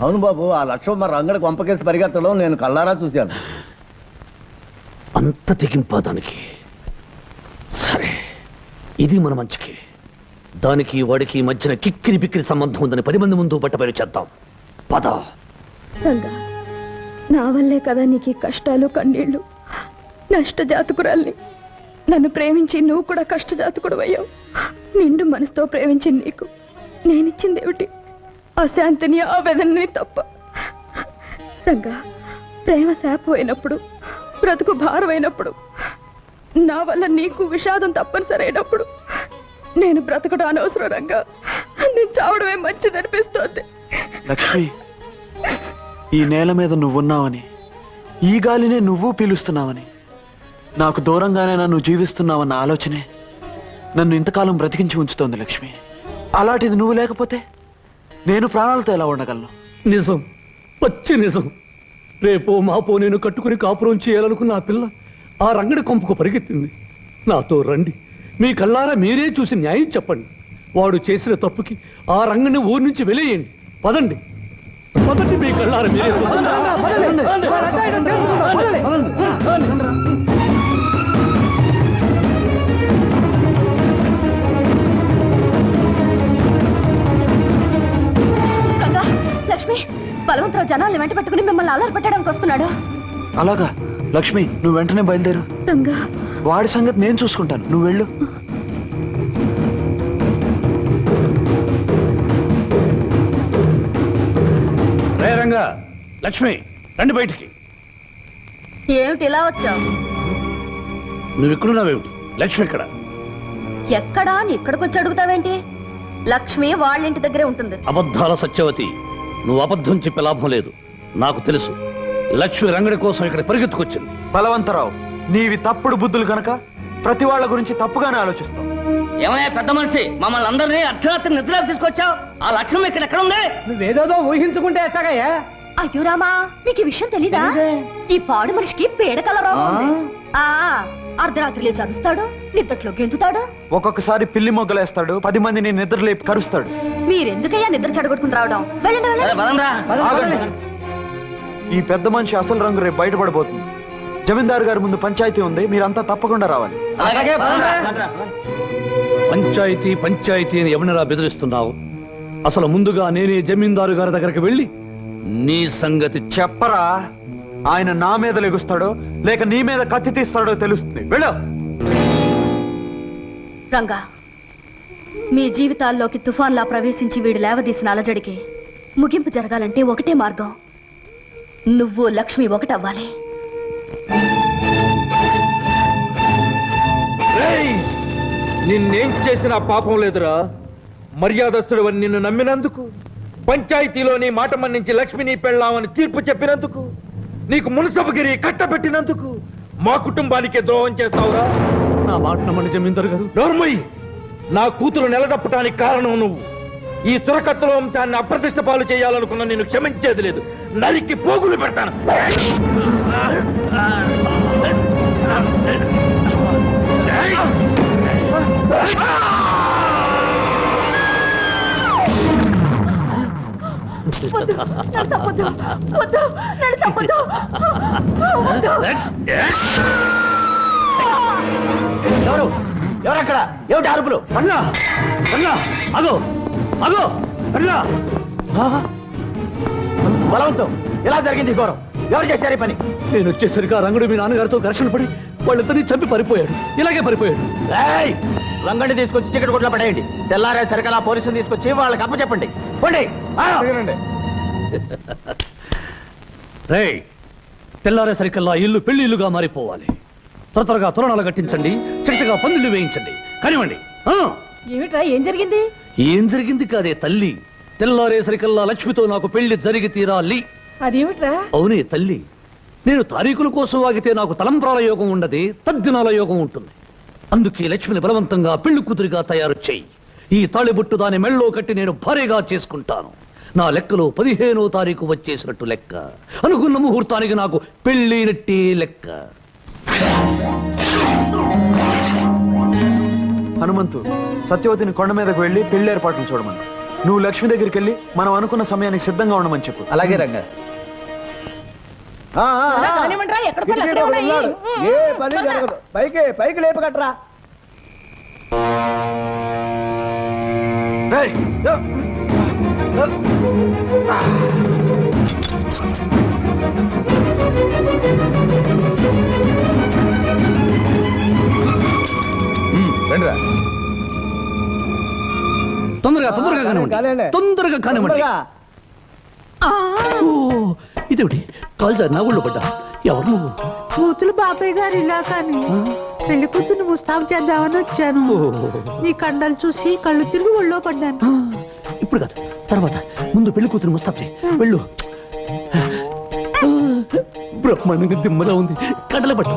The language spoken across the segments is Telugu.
అవును బాబు, ఆ లక్ష్మమ్మ రంగడి కొంపకేసి పరిగెత్తడం నేను కళ్ళారా చూశాను. అంత తెగింపా దానికి? సరే, ఇది మన మంచికి. దానికి వాడికి మధ్యన కిక్కిరి బిక్కిరి సంబంధం ఉందని 10 మంది ముందు బట్టబయలు చేద్దాం. పద. రంగా, నా వల్లే కదా నీకు ఈ కష్టాలు కన్నీళ్లు. నష్టజాతకురాల్ని. నన్ను ప్రేమించి నువ్వు కూడా కష్టజాతకుడు అయ్యావు. నిండు మనసుతో ప్రేమించి నీకు నేనిచ్చింది ఏమిటి? అశాంతిని, ఆవేదనని తప్ప. రంగా, ప్రేమ శాపమైనప్పుడు, బ్రతుకు భారమైనప్పుడు, నా వల్ల నీకు విషాదం తప్పనిసరి అయినప్పుడు నేను బ్రతకడం అనవసరం. రంగా, నేను చావడమే మంచిదనిపిస్తోంది. లక్ష్మి, ఈ నేల మీద నువ్వున్నావని, ఈ గాలినే నువ్వు పీలుస్తున్నావని, నాకు దూరంగానే నన్ను జీవిస్తున్నావన్న ఆలోచనే నన్ను ఇంతకాలం బ్రతికించి ఉంచుతోంది లక్ష్మి. అలాంటిది నువ్వు లేకపోతే నేను ప్రాణాలతో ఎలా ఉండగలను? నిజం, పచ్చి నిజం. రేపో మాపో నేను కట్టుకుని కాపురం చేయాలనుకున్న ఆ పిల్ల ఆ రంగడి కొంపకు పరిగెత్తింది. నాతో రండి, మీ కళ్ళారా మీరే చూసి న్యాయం చెప్పండి. వాడు చేసిన తప్పుకి ఆ రంగని ఊరి నుంచి వెలేయండి. పదండి, పదండి, మీ కళ్ళారా మీరే లక్ష్మి, బలవంతరావు జనాల్ని వెంట పెట్టుకుని మిమ్మల్ని అల్లరి పెట్టడానికి వస్తున్నాడు. అలాగా? లక్ష్మి, నువ్వు వెంటనే బయలుదేరు. రంగా, వాడి సంగతి నేను చూసుకుంటాను, నువ్వు వెళ్ళు. రే రంగా, లక్ష్మి, రండి బయటికి. ఏమిటి ఇలా వచ్చావు? నువ్వు ఇక్కడున్నావేమిటి? లక్ష్మి ఎక్కడ? ఎక్కడా అని ఇక్కడికి వచ్చి అడుగుతావేంటి? లక్ష్మి వాళ్ళింటి దగ్గరే ఉంటుంది. అబద్ధాల సత్యవతి, నువ్వు అబద్ధం చెప్పే లాభం లేదు. నాకు తెలుసు, లక్ష్మి రంగడి కోసం ఇక్కడ పరిగెత్తుకొచ్చింది. బలవంతరావు, నీవి తప్పుడు బుద్ధులు గనక ప్రతి వాళ్ళ గురించి తప్పుగానే ఆలోచిస్తావు. ఏమయ్యా పెద్ద మనిషి, మమ్మల్ని అందరినీ అర్ధరాత్రి నిద్రలోకి తీసుకొచ్చావు. ఆ లక్ష్యం ఎక్కడ ఉంది? నువ్వేదో ఊహించుకుంటే ఎట్టాగయ్యా? అయ్యో రామా, మీకు ఈ విషయం తెలీదా? ఈ పాడు మనిషికి పేడకల రోగం ఉంది. అర్ధరాత్రి లేచి అరుస్తాడు, నిద్రలో గెంతుతాడు, ఒక్కొక్కసారి పిల్లి మొగ్గలేస్తాడు, 10 మందిని నిద్రలేపి కరుస్తాడు. మీరెందుకయ్యా నిద్ర చెడగొట్టుకుని రావడం? వెళ్ళండి, వెళ్ళండి. ఆగండి. ఈ పెద్ద మనిషి అసలు రంగు రేపు బయటపడబోతుంది. జమీందారు గారి ముందు పంచాయతీ ఉంది, మీరంతా తప్పకుండా రావాలి. పంచాయతీ పంచాయతీ అని ఎవరినరా బెదిరిస్తున్నావు? అసలు ముందుగా నేనే జమీందారు గారి దగ్గరికి వెళ్ళి నీ సంగతి చెప్పరా. ఆయన నా మీద లెగుస్తాడో లేక నీ మీద కత్తి తీస్తాడో తెలుస్తుంది. వెళ్ళు. రంగా, మీ జీవితాల్లోకి తుఫాన్లా ప్రవేశించి వీడు లేవదీసిన అలజడికి ముగింపు జరగాలంటే ఒకటే మార్గం. నువ్వు లక్ష్మి ఒకటవ్వాలి. నిన్నేం చేసినా పాపం లేదురా. మర్యాదస్తుడు అని నిన్ను నమ్మినందుకు, పంచాయతీలోని మాట మన్నించి లక్ష్మిని పెళ్ళామని తీర్పు చెప్పినందుకు, నీకు మున్సబగిరి కట్టబెట్టినందుకు మా కుటుంబానికే ద్రోహం చేస్తావురా. నా మాట నమ్మని జమీందారు గారు. నోర్మయ్య, నా కూతురు నిలదప్పటానికి కారణం నువ్వు. ఈ సురకత్తుల వంశాన్ని అప్రతిష్ట పాలు చేయాలనుకున్న నేను క్షమించేది లేదు. నరికి పోగులు పెడతాను. ఎవరక్కడ? ఏమిటి అరుపులు? అన్నా, అన్నా, అగో, అగో, అన్నా. బలవంతం, ఎలా జరిగింది ఈ ఘోరం? ఎవరు చేశారు ఈ పని? నేను వచ్చేసరికి ఆ రంగుడు మీ నాన్నగారితో ఘర్షణ పడి వాళ్ళిద్దరినీ చంపి పరిపోయాడు. ఇలాగే పరిపోయాడు. రంగండి తీసుకొచ్చి చీకటి కొట్లో పడేయండి. తెల్లారే సరికలా పోలీసులు తీసుకొచ్చి వాళ్ళకి అప్పచెప్పండి. పోండి. రేయ్, తెల్లారే సరికల్లా ఇల్లు పెళ్లి ఇల్లుగా మారిపోవాలి. త్వరగా తోరణాలు కట్టించండి, చక్కగా పందిళ్ళు వేయించండి. కనివ్వండి. ఏమిట్రా, ఏం జరిగింది? ఏం జరిగింది కాదే తల్లి, తెల్లారే సరికల్లా లక్ష్మితో నాకు పెళ్లి జరిగి తీరాలి. అదేమిట్రా? అవునే తల్లి, నేను తారీఖుల కోసం ఆగితే నాకు తలంప్రాల యోగం ఉండదు, తద్దినాల యోగం ఉంటుంది. అందుకే లక్ష్మిని బలవంతంగా పెళ్లి కూతురిగా తయారు చేయి. ఈ తాళిబొట్టు దాని మెళ్ళో కట్టి నేను భారీగా చేసుకుంటాను. నా లెక్కలో 15వ తారీఖు వచ్చేసినట్టు లెక్క. అనుకున్న ముహూర్తానికి నాకు పెళ్ళైనట్టే లెక్క. హనుమంతు, సత్యవతిని కొండ మీదకు వెళ్ళి పెళ్లి ఏర్పాట్లు చూడమని. నువ్వు లక్ష్మి దగ్గరికి వెళ్ళి మనం అనుకున్న సమయానికి సిద్ధంగా ఉండమని చెప్పు. అలాగే రంగా. ఏ పని జరగదు. పైకి లేపు కట్టరా. రేయ్, దో. రండిరా. తొందరగా కానివ్వండి. తొందరగా కానివ్వండి. ఓ, ఇదేమిటి కాలు జారి నా ఊళ్ళో పడ్డా? ఎవరు నువ్వు? కూతురు బాబాయ్ గారు ఇలా కానీ పెళ్లి కూతురు ముస్తాబు చేద్దామని వచ్చాను. నీ కండలు చూసి కళ్ళు తిరిగి ఒళ్ళో పడ్డాను. ఇప్పుడు కాదు, తర్వాత. ముందు పెళ్లి కూతురు ముస్తాబు చేయి. వెళ్ళు. బ్రహ్మాండంగా దిమ్మలా ఉంది. కడల పట్టు.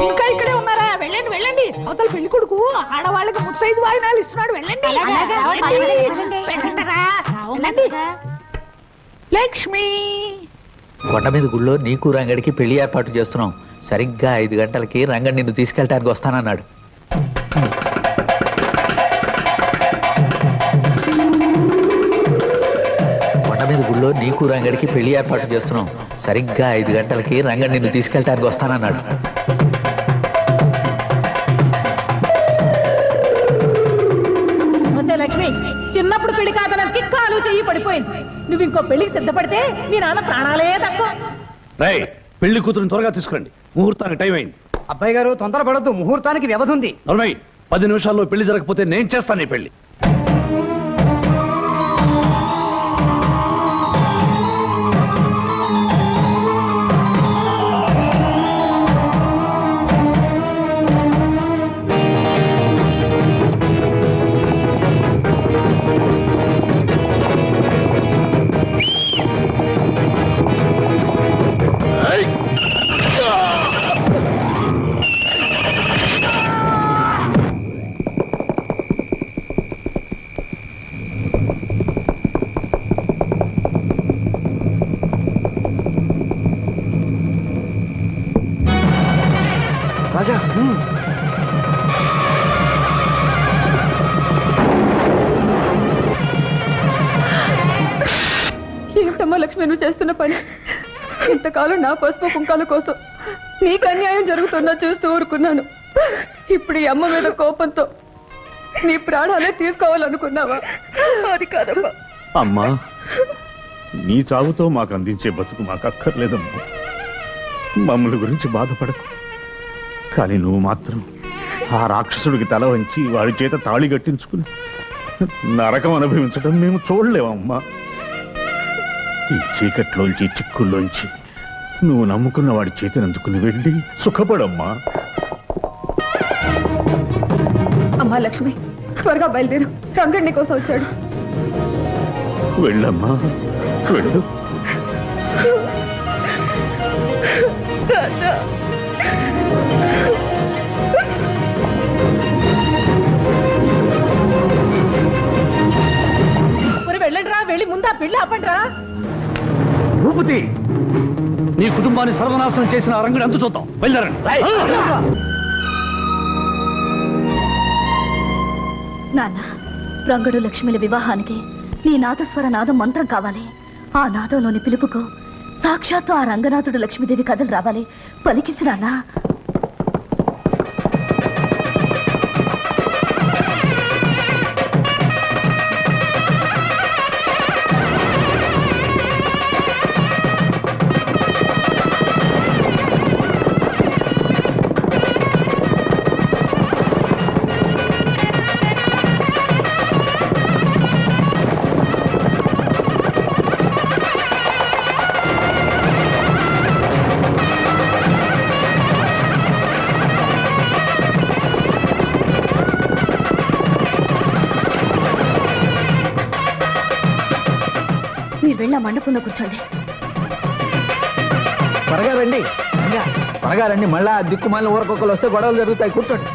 ఇంకా ఇక్కడే ఉన్నారా? వెళ్ళండి వెళ్ళండి. అవతల పెళ్లి కొడుకు ఆడవాళ్ళకి 35 వాయినాలు ఇస్తున్నాడు. వెళ్ళండి. వెళ్ళండిరా. వెళ్ళండి. లక్ష్మి, కొండ మీద గుళ్ళో నీకు రంగడికి పెళ్లి ఏర్పాటు చేస్తున్నాం. సరిగ్గా 5 గంటలకి రంగడి నిన్ను తీసుకెళ్ళటానికి వస్తానన్నాడు. కొండ మీద గుళ్ళో నీకు రంగడికి పెళ్లి ఏర్పాటు చేస్తున్నాం. సరిగ్గా 5 గంటలకి రంగడి నిన్ను తీసుకెళ్ళటానికి వస్తానన్నాడు. లక్ష్మి, చిన్నప్పుడు పెళ్లి కాదనకి కాలు చెయ్యి పడిపోయింది. నువ్వు ఇంకో పెళ్లికి సిద్ధపడితే నీ నాన్న ప్రాణాలే తక్కువ. రేయ్, పెళ్లి కూతురుని త్వరగా తీసుకురండి. ముహూర్తానికి టైం అయింది. అబ్బాయి గారు తొందరపడద్దు, ముహూర్తానికి వ్యవధి ఉంది. నర్మయ్, 10 నిమిషాల్లో పెళ్లి జరగకపోతే నేను చేస్తాను ఈ పెళ్లి. రాజా, ఏంటమ్మా లక్ష్మి నువ్వు చేస్తున్న పని? ఇంతకాలం నా పసుపు కుంకాల కోసం నీకు అన్యాయం జరుగుతున్నా చూస్తూ ఊరుకున్నాను. ఇప్పుడు ఈ అమ్మ మీద కోపంతో నీ ప్రాణాలే తీసుకోవాలనుకున్నావా? అది కాదమ్మా. అమ్మా, నీ చావుతో మాకు అందించే బతుకు మాకు అక్కర్లేదమ్మా. మమ్మల్ని గురించి బాధపడకు. కానీ నువ్వు మాత్రం ఆ రాక్షసుడికి తల వంచి వాడి చేత తాళి కట్టించుకుని నరకం అనుభవించడం మేము చూడలేమమ్మా. ఈ చీకట్లోంచి చిక్కుల్లోంచి నువ్వు నమ్ముకున్న వాడి చేతిని అందుకుని వెళ్ళి సుఖపడమ్మా. అమ్మా లక్ష్మి, త్వరగా బయలుదేరు. రంగడి కోసం వచ్చాడు. వెళ్ళమ్మా, వెళ్ళు. వెళ్ళండి రా. వెళ్ళి ముందా పెళ్లి ఆపండి రా. భూపతి, నీ కుటుంబాన్ని సర్వనాశనం చేసిన ఆ రంగుని అంతు చూద్దాం. బయలుదేరండి. నాన్న, రంగడు లక్ష్మిల వివాహానికి నీ నాదస్వర నాదం మంత్రం కావాలి. ఆ నాదంలోని పిలుపుకు సాక్షాత్తు ఆ రంగనాథుడు లక్ష్మీదేవి కథలు రావాలి. పలికించు నాన్న. మీరు వెళ్ళి ఆ మండపంలో కూర్చోండి. త్వరగా రండి. త్వరగా రండి. మళ్ళా దిక్కుమాలిన ఊరకొక్కలు వస్తే గొడవలు జరుగుతాయి. కూర్చోండి.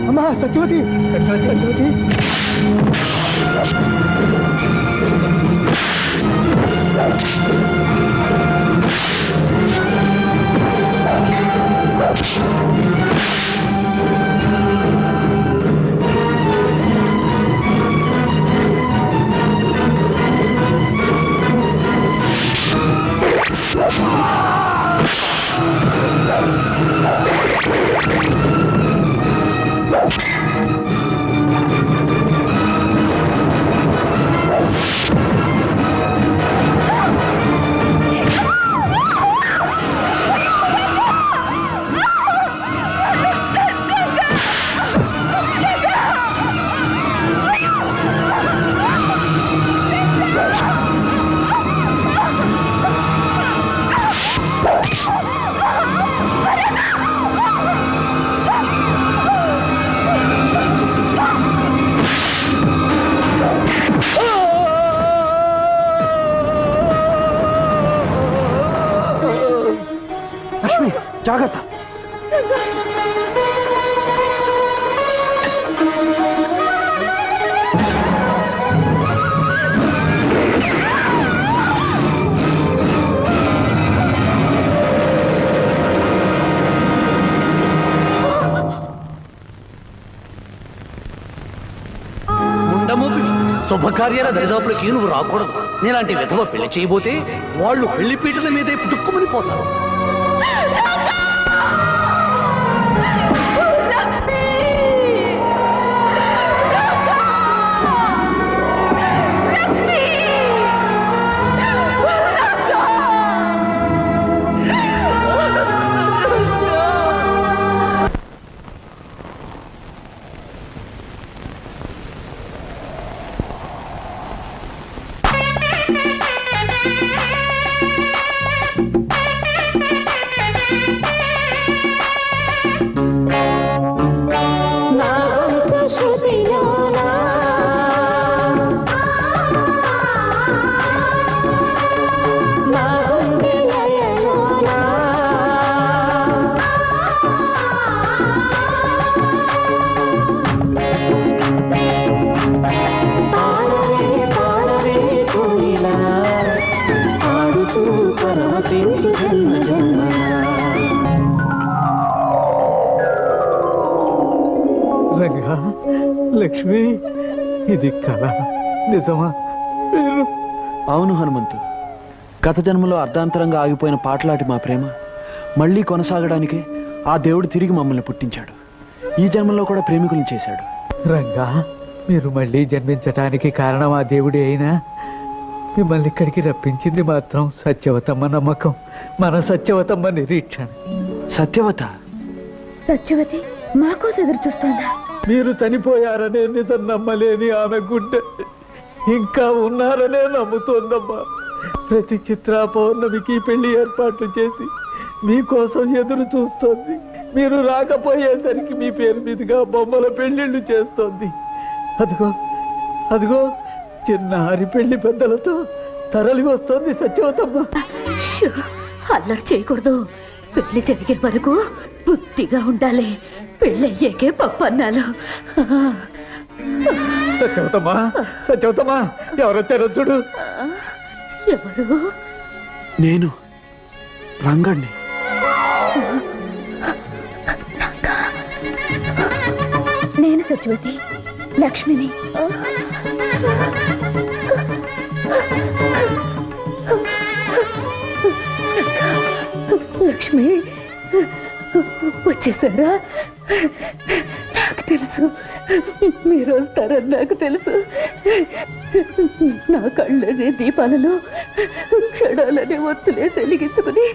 అమ్మా సత్యవతి సత్యవతి జాగ్రత్త. శుభకార్యాల దరిదాపులకి నువ్వు రాకూడదు. నేలాంటి విధవ పెళ్లి చేయబోతే వాళ్ళు పెళ్లి పీటల మీదే పుట్టుక్కుమని పోతారు. రంగా లక్ష్మి ఇది కళ నిజమా? అవును హనుమంతు, గత జన్మలో అర్ధాంతరంగా ఆగిపోయిన పాటలాటి మా ప్రేమ మళ్ళీ కొనసాగడానికి ఆ దేవుడు తిరిగి మమ్మల్ని పుట్టించాడు. ఈ జన్మలో కూడా ప్రేమికులను చేశాడు. రంగా మీరు మళ్ళీ జన్మించటానికి కారణం ఆ దేవుడే అయినా మిమ్మల్ని ఇక్కడికి రప్పించింది మాత్రం సత్యవతమ్మ నమ్మకం, మన సత్యవతమ్మ నిరీక్షణ. సత్యవత సత్యవతి మాకోసం ఎదురు చూస్తోందా? మీరు చనిపోయారనే నిజం నమ్మలేని ఆమె గుండె ఇంకా ఉన్నారనే నమ్ముతోందమ్మా. ప్రతి చిత్రా పౌర్ణమికి పెళ్లి ఏర్పాట్లు చేసి మీకోసం ఎదురు చూస్తోంది. మీరు రాకపోయేసరికి మీ పేరు మీదుగా బొమ్మల పెళ్లిళ్ళు చేస్తోంది. అదిగో అదిగో చిన్నారి పెళ్లి పెద్దలతో తరలి వస్తోంది సత్యవతమ్మ. అల్లరి చేయకూడదు. పెళ్లి జరిగే వరకు బుద్ధిగా ఉండాలి. పెళ్ళయ్యాకే పప్పన్నాలు. సత్యవతమ్మా సత్యవతమ్మా ఎవరొచ్చారో చూడు. ఎవరు? నేను రంగణ్ణి. నేను సత్యవతి, లక్ష్మిని. లక్ష్మి వచ్చేసారా? నాకు తెలుసు మీరు వస్తారని నాకు తెలుసు. నా కళ్ళనే దీపాలలో క్షణాలనే ఒత్తులే వెలిగించుకుని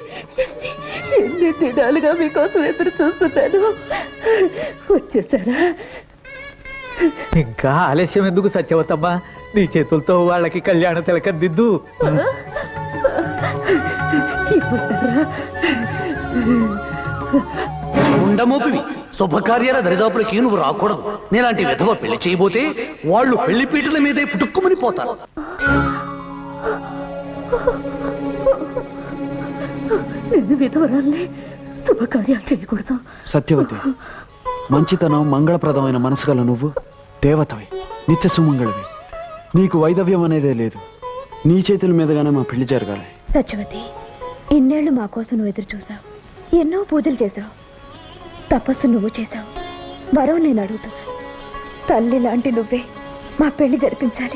ఎన్ని దినాలుగా మీకోసం ఎదురు చూస్తున్నాను. వచ్చేసారా? ఇంకా ఆలస్యం ఎందుకు సత్యవతమ్మా? నీ చేతులతో వాళ్ళకి కళ్యాణ తిలకం దిద్దు. ఉండమోపివి శుభకార్యాల దరిదాపులకి నువ్వు రాకూడదు. నేలాంటి విధవ పెళ్లి చేయబోతే వాళ్ళు పెళ్లి పీటల మీదే పుట్టుక్కుమని పోతారు. నేను విధవరాల్ని, శుభకార్యాలు చేయకూడదు. సత్యవతి, మంచితనం మంగళప్రదమైన మనసు గల నువ్వు దేవతవి, నిత్య సుమంగళవి. నీకు వైదవ్యం అనేదే లేదు. నీ చేతుల మీదుగానే మా పెళ్లి జరగాలి. సత్యవతి, ఇన్నేళ్లు మా కోసం నువ్వు ఎదురు చూసావు. ఎన్నో పూజలు చేశావు. తపస్సు నువ్వు చేశావు. వరం నేను అడుగుతున్నా. తల్లి లాంటి నువ్వే మా పెళ్లి జరిపించాలి.